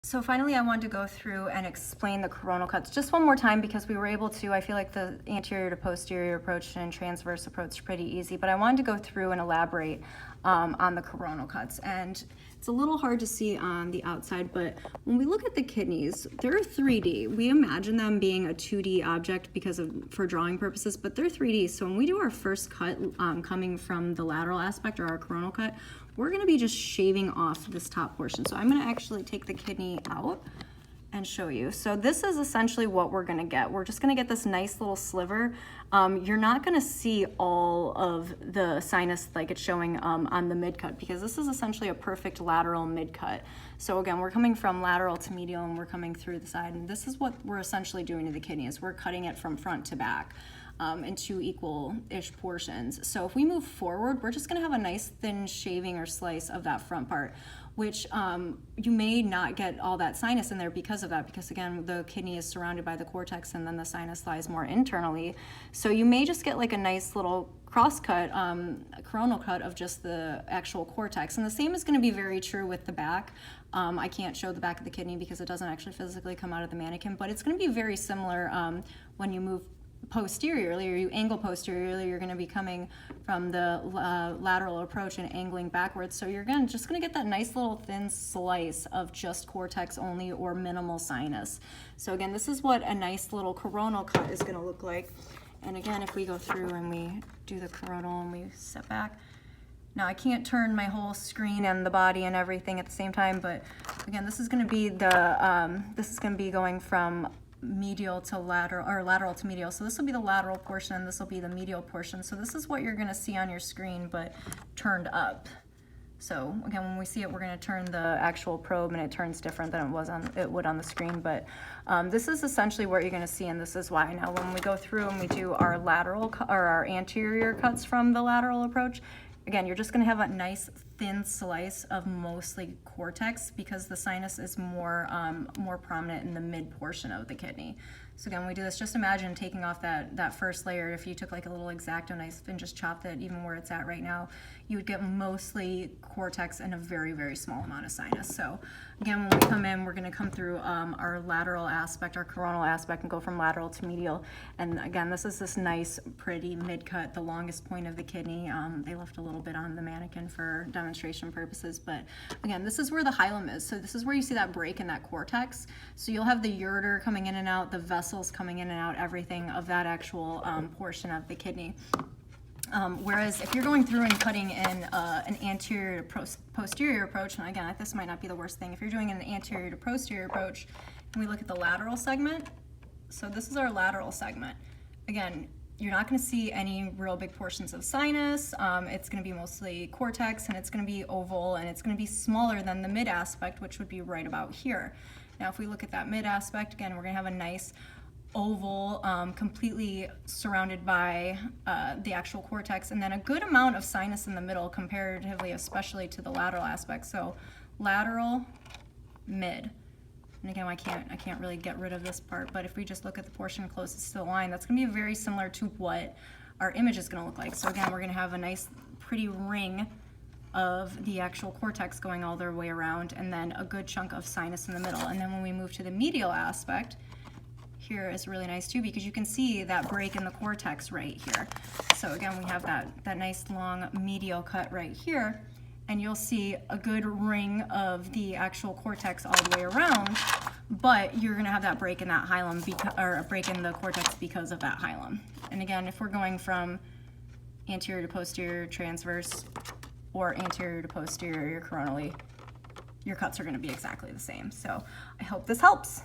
So finally, I wanted to go through and explain the coronal cuts just one more time because we were able to. I feel like the anterior to posterior approach and transverse approach is pretty easy, but I wanted to go through and elaborate on the coronal cuts. And it's a little hard to see on the outside, but when we look at the kidneys, they're 3D. We imagine them being a 2D object for drawing purposes, but they're 3D. So when we do our first cut coming from the lateral aspect or our coronal cut, we're going to be just shaving off this top portion. So I'm going to actually take the kidney out and show you. So this is essentially what we're going to get. We're just going to get this nice little sliver. You're not going to see all of the sinus like it's showing on the mid-cut because this is essentially a perfect lateral mid-cut. So again, we're coming from lateral to medial and we're coming through the side, and this is what we're essentially doing to the kidney is we're cutting it from front to back. In two equal-ish portions. So if we move forward, we're just gonna have a nice thin shaving or slice of that front part, which you may not get all that sinus in there because of that, because again, the kidney is surrounded by the cortex and then the sinus lies more internally. So you may just get like a nice little cross cut, a coronal cut of just the actual cortex. And the same is gonna be very true with the back. I can't show the back of the kidney because it doesn't actually physically come out of the mannequin, but it's gonna be very similar when you move posteriorly or you angle posteriorly. You're going to be coming from the lateral approach and angling backwards, so you're just going to get that nice little thin slice of just cortex only or minimal sinus. So again, this is what a nice little coronal cut is going to look like. And again, if we go through and we do the coronal and we step back, now I can't turn my whole screen and the body and everything at the same time, but again, this is going to be going from medial to lateral, or lateral to medial. So this will be the lateral portion and this will be the medial portion. So this is what you're going to see on your screen, but turned up. So again, when we see it, we're going to turn the actual probe and it turns different than it would on the screen. But this is essentially what you're going to see, and this is why. Now when we go through and we do our lateral or our anterior cuts from the lateral approach, again, you're just going to have a nice thin slice of mostly cortex because the sinus is more prominent in the mid portion of the kidney. So again, when we do this, just imagine taking off that first layer. If you took like a little X-Acto knife and just chopped it even where it's at right now, you would get mostly cortex and a very, very small amount of sinus. So again, when we come in, we're going to come through our lateral aspect, our coronal aspect, and go from lateral to medial. And again, this is this nice, pretty mid-cut, the longest point of the kidney. They left a little bit on the mannequin for demonstration purposes, but again, this is where the hilum is. So this is where you see that break in that cortex. So you'll have the ureter coming in and out, the vessels coming in and out, everything of that actual portion of the kidney. Whereas if you're going through and cutting in an anterior to posterior approach, and again, this might not be the worst thing, if you're doing an anterior to posterior approach, and we look at the lateral segment, so this is our lateral segment. Again, you're not going to see any real big portions of sinus. It's going to be mostly cortex, and it's going to be oval, and it's going to be smaller than the mid aspect, which would be right about here. Now, if we look at that mid aspect, again, we're going to have a nice oval, completely surrounded by the actual cortex, and then a good amount of sinus in the middle comparatively, especially to the lateral aspect. So lateral, mid. And again, I can't really get rid of this part, but if we just look at the portion closest to the line, that's going to be very similar to what our image is going to look like. So again, we're going to have a nice pretty ring of the actual cortex going all the way around, and then a good chunk of sinus in the middle. And then when we move to the medial aspect, here is really nice too, because you can see that break in the cortex right here. So again, we have that nice long medial cut right here, and you'll see a good ring of the actual cortex all the way around, but you're going to have that break in that hilum, or a break in the cortex because of that hilum. And again, if we're going from anterior to posterior transverse or anterior to posterior coronally, your cuts are going to be exactly the same. So I hope this helps.